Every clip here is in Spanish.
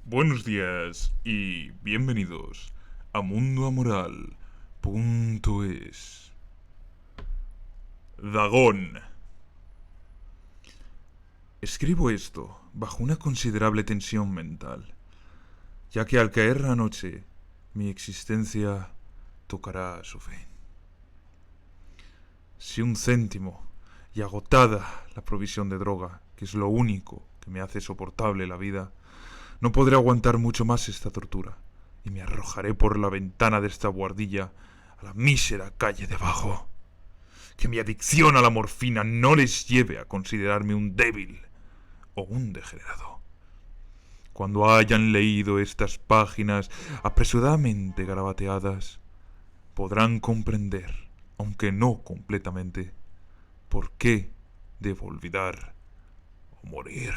Buenos días y bienvenidos a mundoamoral.es. Dagón. Escribo esto bajo una considerable tensión mental, ya que al caer la noche, mi existencia tocará a su fin. Si un céntimo y agotada la provisión de droga, que es lo único que me hace soportable la vida, no podré aguantar mucho más esta tortura y me arrojaré por la ventana de esta buhardilla a la mísera calle de abajo. Que mi adicción a la morfina no les lleve a considerarme un débil o un degenerado. Cuando hayan leído estas páginas apresuradamente garabateadas, podrán comprender, aunque no completamente, por qué debo olvidar o morir.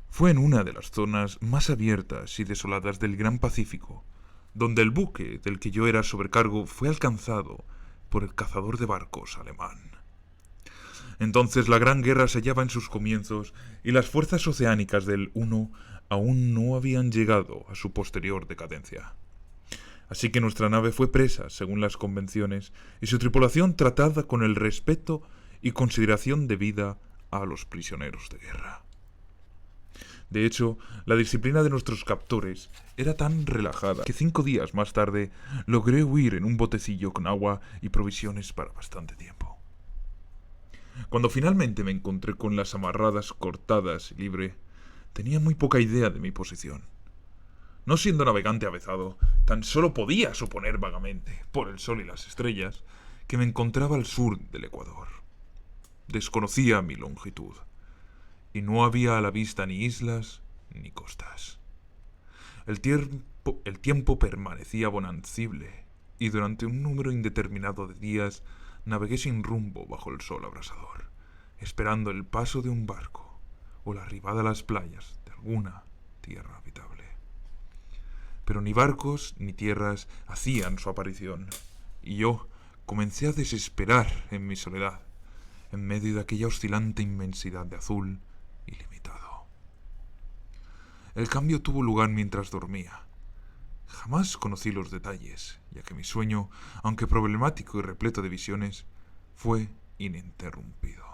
Fue en una de las zonas más abiertas y desoladas del Gran Pacífico, donde el buque del que yo era sobrecargo fue alcanzado por el cazador de barcos alemán. Entonces la Gran Guerra se hallaba en sus comienzos y las fuerzas oceánicas del Uno aún no habían llegado a su posterior decadencia. Así que nuestra nave fue presa según las convenciones y su tripulación tratada con el respeto y consideración debida a los prisioneros de guerra. De hecho, la disciplina de nuestros captores era tan relajada que 5 días más tarde logré huir en un botecillo con agua y provisiones para bastante tiempo. Cuando finalmente me encontré con las amarradas cortadas y libre, tenía muy poca idea de mi posición. No siendo navegante avezado, tan solo podía suponer vagamente, por el sol y las estrellas, que me encontraba al sur del Ecuador. Desconocía mi longitud, y no había a la vista ni islas ni costas. El tiempo permanecía bonancible, y durante un número indeterminado de días navegué sin rumbo bajo el sol abrasador, esperando el paso de un barco o la arribada a las playas de alguna tierra habitable. Pero ni barcos ni tierras hacían su aparición, y yo comencé a desesperar en mi soledad, en medio de aquella oscilante inmensidad de azul ilimitado. El cambio tuvo lugar mientras dormía. Jamás conocí los detalles, ya que mi sueño, aunque problemático y repleto de visiones, fue ininterrumpido.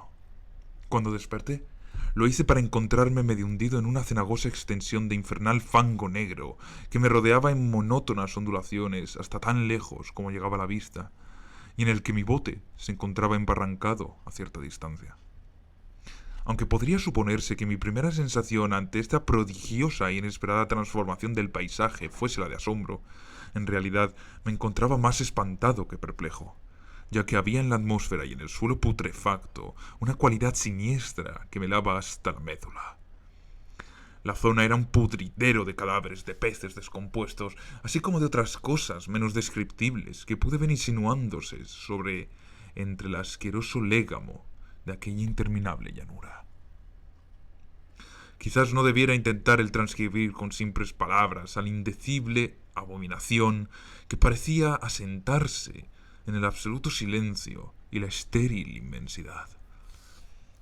Cuando desperté, lo hice para encontrarme medio hundido en una cenagosa extensión de infernal fango negro que me rodeaba en monótonas ondulaciones hasta tan lejos como llegaba la vista, y en el que mi bote se encontraba embarrancado a cierta distancia. Aunque podría suponerse que mi primera sensación ante esta prodigiosa e inesperada transformación del paisaje fuese la de asombro, en realidad me encontraba más espantado que perplejo, ya que había en la atmósfera y en el suelo putrefacto una cualidad siniestra que me helaba hasta la médula. La zona era un pudridero de cadáveres de peces descompuestos, así como de otras cosas menos descriptibles que pude ver insinuándose entre el asqueroso légamo de aquella interminable llanura. Quizás no debiera intentar el transcribir con simples palabras a la indecible abominación que parecía asentarse en el absoluto silencio y la estéril inmensidad.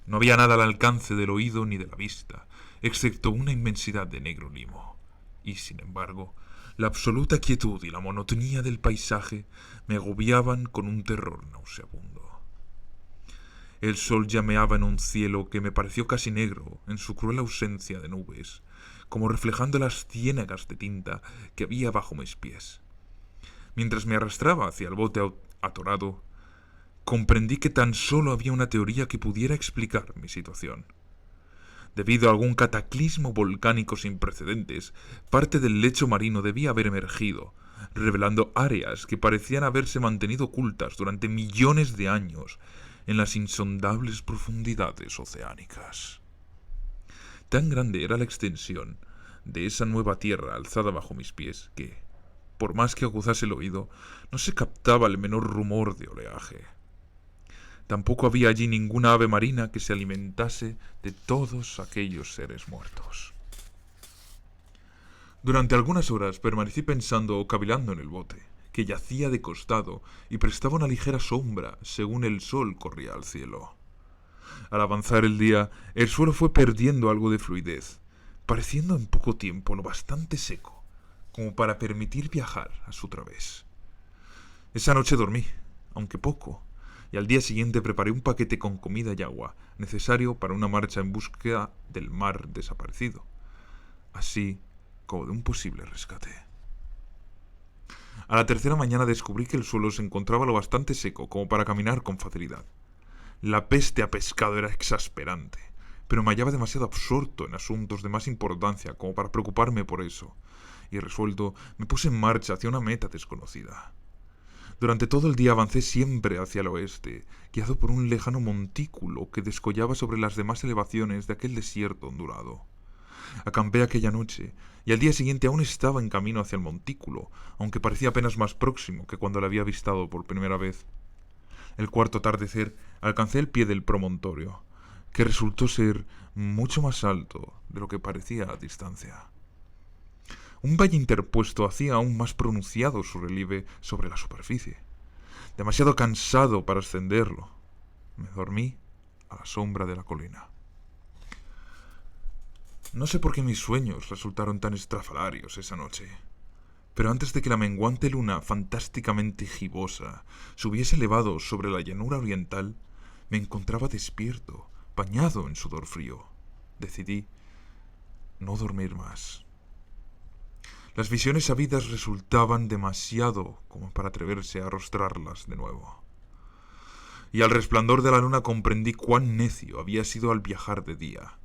No había nada al alcance del oído ni de la vista, excepto una inmensidad de negro limo. Y, sin embargo, la absoluta quietud y la monotonía del paisaje me agobiaban con un terror nauseabundo. El sol llameaba en un cielo que me pareció casi negro en su cruel ausencia de nubes, como reflejando las ciénagas de tinta que había bajo mis pies. Mientras me arrastraba hacia el bote atorado, comprendí que tan solo había una teoría que pudiera explicar mi situación. Debido a algún cataclismo volcánico sin precedentes, parte del lecho marino debía haber emergido, revelando áreas que parecían haberse mantenido ocultas durante millones de años en las insondables profundidades oceánicas. Tan grande era la extensión de esa nueva tierra alzada bajo mis pies que, por más que aguzase el oído, no se captaba el menor rumor de oleaje. Tampoco había allí ninguna ave marina que se alimentase de todos aquellos seres muertos. Durante algunas horas permanecí pensando o cavilando en el bote, que yacía de costado y prestaba una ligera sombra según el sol corría al cielo. Al avanzar el día, el suelo fue perdiendo algo de fluidez, pareciendo en poco tiempo lo bastante seco como para permitir viajar a su través. Esa noche dormí, aunque poco, y al día siguiente preparé un paquete con comida y agua, necesario para una marcha en búsqueda del mar desaparecido, así como de un posible rescate. A la tercera mañana descubrí que el suelo se encontraba lo bastante seco como para caminar con facilidad. La peste a pescado era exasperante, pero me hallaba demasiado absorto en asuntos de más importancia como para preocuparme por eso, y resuelto me puse en marcha hacia una meta desconocida. Durante todo el día avancé siempre hacia el oeste, guiado por un lejano montículo que descollaba sobre las demás elevaciones de aquel desierto ondulado. Acampé aquella noche, y al día siguiente aún estaba en camino hacia el montículo, aunque parecía apenas más próximo que cuando lo había avistado por primera vez. El cuarto atardecer alcancé el pie del promontorio, que resultó ser mucho más alto de lo que parecía a distancia. Un valle interpuesto hacía aún más pronunciado su relieve sobre la superficie. Demasiado cansado para ascenderlo, me dormí a la sombra de la colina. No sé por qué mis sueños resultaron tan estrafalarios esa noche, pero antes de que la menguante luna fantásticamente gibosa se hubiese elevado sobre la llanura oriental, me encontraba despierto, bañado en sudor frío. Decidí no dormir más. Las visiones habidas resultaban demasiado como para atreverse a arrostrarlas de nuevo. Y al resplandor de la luna comprendí cuán necio había sido al viajar de día.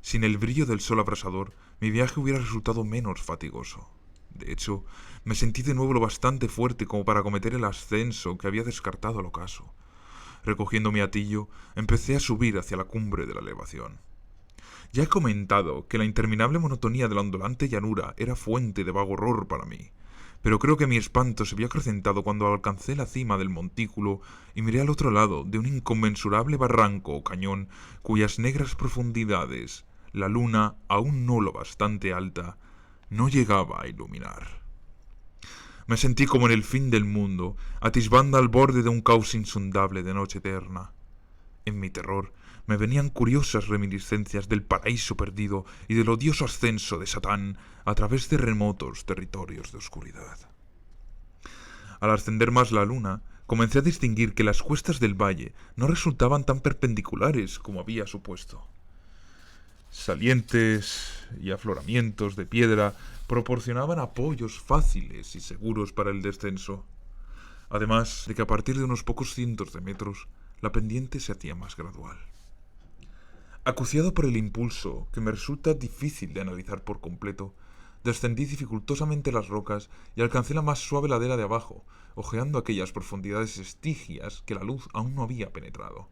Sin el brillo del sol abrasador, mi viaje hubiera resultado menos fatigoso. De hecho, me sentí de nuevo lo bastante fuerte como para acometer el ascenso que había descartado al ocaso. Recogiendo mi hatillo, empecé a subir hacia la cumbre de la elevación. Ya he comentado que la interminable monotonía de la ondulante llanura era fuente de vago horror para mí, pero creo que mi espanto se vio acrecentado cuando alcancé la cima del montículo y miré al otro lado de un inconmensurable barranco o cañón cuyas negras profundidades la luna, aún no lo bastante alta, no llegaba a iluminar. Me sentí como en el fin del mundo, atisbando al borde de un caos insondable de noche eterna. En mi terror me venían curiosas reminiscencias del paraíso perdido y del odioso ascenso de Satán a través de remotos territorios de oscuridad. Al ascender más la luna, comencé a distinguir que las cuestas del valle no resultaban tan perpendiculares como había supuesto. Salientes y afloramientos de piedra proporcionaban apoyos fáciles y seguros para el descenso, además de que a partir de unos pocos cientos de metros la pendiente se hacía más gradual. Acuciado por el impulso, que me resulta difícil de analizar por completo, descendí dificultosamente las rocas y alcancé la más suave ladera de abajo, hojeando aquellas profundidades estigias que la luz aún no había penetrado.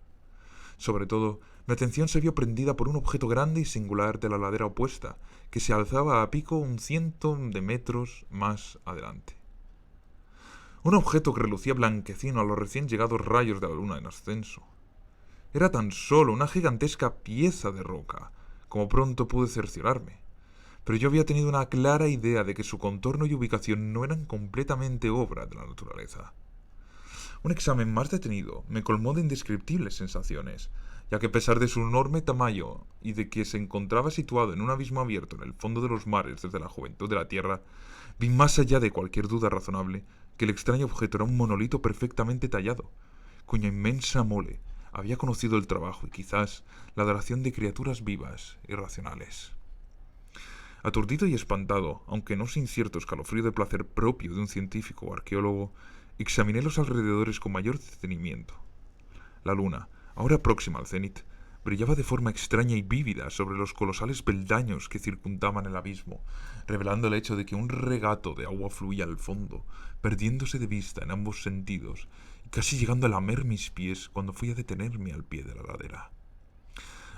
Sobre todo, mi atención se vio prendida por un objeto grande y singular de la ladera opuesta, que se alzaba a pico un 100 de metros más adelante. Un objeto que relucía blanquecino a los recién llegados rayos de la luna en ascenso. Era tan solo una gigantesca pieza de roca, como pronto pude cerciorarme, pero yo había tenido una clara idea de que su contorno y ubicación no eran completamente obra de la naturaleza. Un examen más detenido me colmó de indescriptibles sensaciones, ya que a pesar de su enorme tamaño y de que se encontraba situado en un abismo abierto en el fondo de los mares desde la juventud de la Tierra, vi más allá de cualquier duda razonable que el extraño objeto era un monolito perfectamente tallado, cuya inmensa mole había conocido el trabajo y quizás la adoración de criaturas vivas y racionales. Aturdido y espantado, aunque no sin cierto escalofrío de placer propio de un científico o arqueólogo, examiné los alrededores con mayor detenimiento. La luna, ahora próxima al cenit, brillaba de forma extraña y vívida sobre los colosales peldaños que circundaban el abismo, revelando el hecho de que un regato de agua fluía al fondo, perdiéndose de vista en ambos sentidos, y casi llegando a lamer mis pies cuando fui a detenerme al pie de la ladera.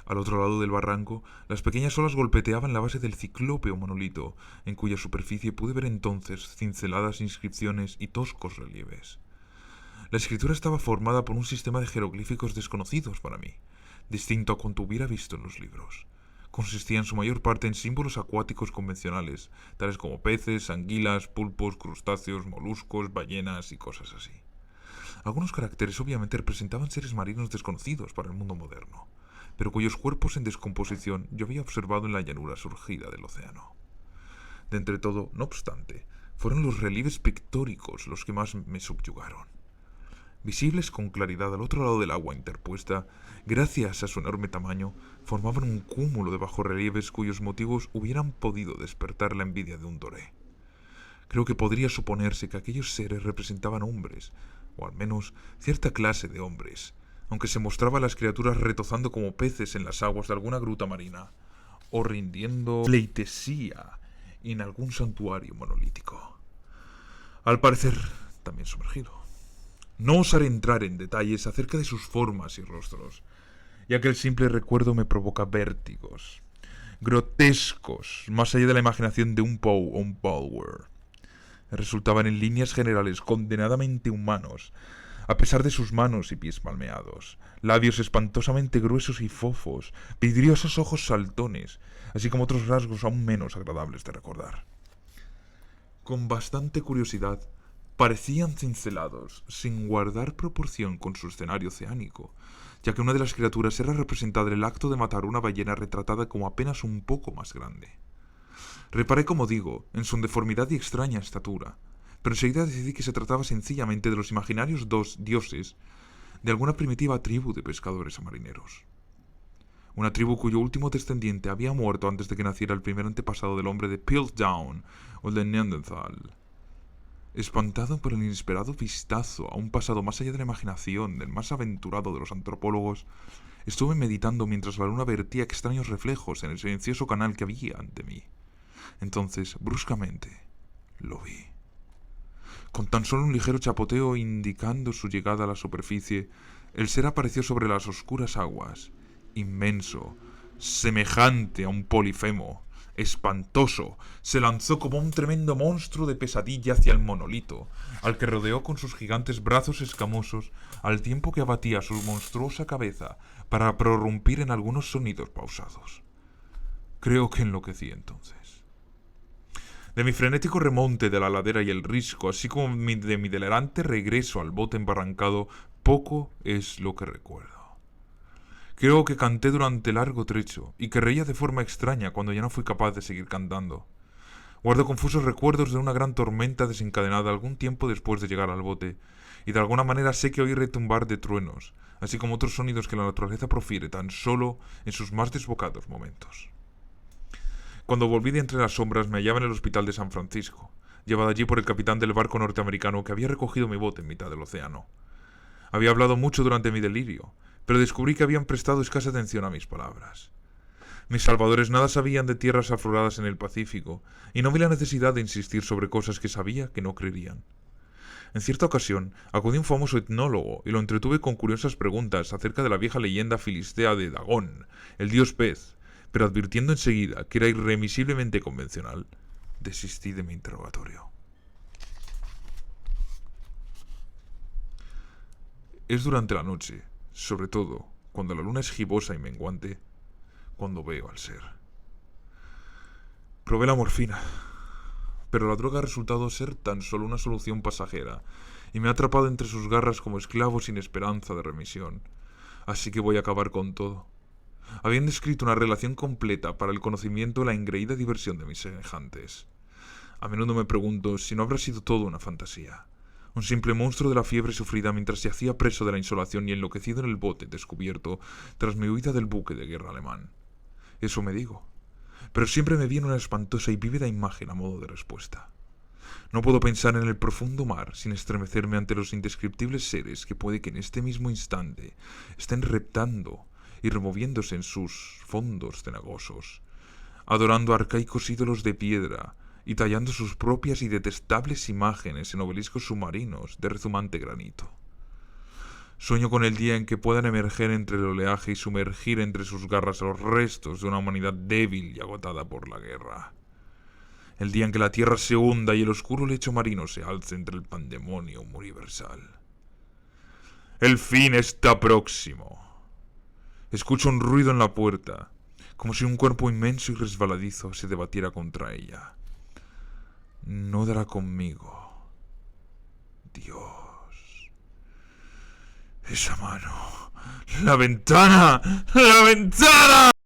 Al otro lado del barranco, las pequeñas olas golpeteaban la base del ciclópeo monolito, en cuya superficie pude ver entonces cinceladas inscripciones y toscos relieves. La escritura estaba formada por un sistema de jeroglíficos desconocidos para mí, distinto a cuanto hubiera visto en los libros. Consistía en su mayor parte en símbolos acuáticos convencionales, tales como peces, anguilas, pulpos, crustáceos, moluscos, ballenas y cosas así. Algunos caracteres obviamente representaban seres marinos desconocidos para el mundo moderno, pero cuyos cuerpos en descomposición yo había observado en la llanura surgida del océano. De entre todo, no obstante, fueron los relieves pictóricos los que más me subyugaron. Visibles con claridad al otro lado del agua interpuesta, gracias a su enorme tamaño, formaban un cúmulo de bajorrelieves cuyos motivos hubieran podido despertar la envidia de un doré. Creo que podría suponerse que aquellos seres representaban hombres, o al menos cierta clase de hombres, aunque se mostraba a las criaturas retozando como peces en las aguas de alguna gruta marina, o rindiendo pleitesía en algún santuario monolítico. Al parecer, también sumergido. No osaré entrar en detalles acerca de sus formas y rostros, ya que el simple recuerdo me provoca vértigos, grotescos, más allá de la imaginación de un Poe o un Bulwer. Resultaban en líneas generales condenadamente humanos, a pesar de sus manos y pies palmeados, labios espantosamente gruesos y fofos, vidriosos ojos saltones, así como otros rasgos aún menos agradables de recordar. Con bastante curiosidad, parecían cincelados, sin guardar proporción con su escenario oceánico, ya que una de las criaturas era representada en el acto de matar una ballena retratada como apenas un poco más grande. Reparé, como digo, en su deformidad y extraña estatura, pero enseguida decidí que se trataba sencillamente de los imaginarios dioses de alguna primitiva tribu de pescadores o marineros. Una tribu cuyo último descendiente había muerto antes de que naciera el primer antepasado del hombre de Piltdown o el de Neanderthal. Espantado por el inesperado vistazo a un pasado más allá de la imaginación del más aventurado de los antropólogos, estuve meditando mientras la luna vertía extraños reflejos en el silencioso canal que había ante mí. Entonces, bruscamente, lo vi. Con tan solo un ligero chapoteo indicando su llegada a la superficie, el ser apareció sobre las oscuras aguas, inmenso, semejante a un polifemo, espantoso, se lanzó como un tremendo monstruo de pesadilla hacia el monolito, al que rodeó con sus gigantes brazos escamosos, al tiempo que abatía su monstruosa cabeza para prorrumpir en algunos sonidos pausados. Creo que enloquecí entonces. De mi frenético remonte de la ladera y el risco, así como de mi delirante regreso al bote embarrancado, poco es lo que recuerdo. Creo que canté durante largo trecho, y que reía de forma extraña cuando ya no fui capaz de seguir cantando. Guardo confusos recuerdos de una gran tormenta desencadenada algún tiempo después de llegar al bote, y de alguna manera sé que oí retumbar de truenos, así como otros sonidos que la naturaleza profiere tan solo en sus más desbocados momentos. Cuando volví de entre las sombras me hallaba en el hospital de San Francisco, llevado allí por el capitán del barco norteamericano que había recogido mi bote en mitad del océano. Había hablado mucho durante mi delirio, pero descubrí que habían prestado escasa atención a mis palabras. Mis salvadores nada sabían de tierras afloradas en el Pacífico, y no vi la necesidad de insistir sobre cosas que sabía que no creerían. En cierta ocasión, acudí a un famoso etnólogo y lo entretuve con curiosas preguntas acerca de la vieja leyenda filistea de Dagón, el dios pez, pero advirtiendo enseguida que era irremisiblemente convencional, desistí de mi interrogatorio. Es durante la noche, sobre todo cuando la luna es gibosa y menguante, cuando veo al ser. Probé la morfina, pero la droga ha resultado ser tan solo una solución pasajera y me ha atrapado entre sus garras como esclavo sin esperanza de remisión. Así que voy a acabar con todo. Habían descrito una relación completa para el conocimiento de la engreída diversión de mis semejantes. A menudo me pregunto si no habrá sido todo una fantasía. Un simple monstruo de la fiebre sufrida mientras yacía preso de la insolación y enloquecido en el bote descubierto tras mi huida del buque de guerra alemán. Eso me digo. Pero siempre me viene una espantosa y vívida imagen a modo de respuesta. No puedo pensar en el profundo mar sin estremecerme ante los indescriptibles seres que puede que en este mismo instante estén reptando y removiéndose en sus fondos cenagosos, adorando arcaicos ídolos de piedra y tallando sus propias y detestables imágenes en obeliscos submarinos de rezumante granito. Sueño con el día en que puedan emerger entre el oleaje y sumergir entre sus garras los restos de una humanidad débil y agotada por la guerra. El día en que la tierra se hunda y el oscuro lecho marino se alce entre el pandemonio universal. El fin está próximo. Escucho un ruido en la puerta, como si un cuerpo inmenso y resbaladizo se debatiera contra ella. No dará conmigo. Dios. Esa mano. La ventana. La ventana.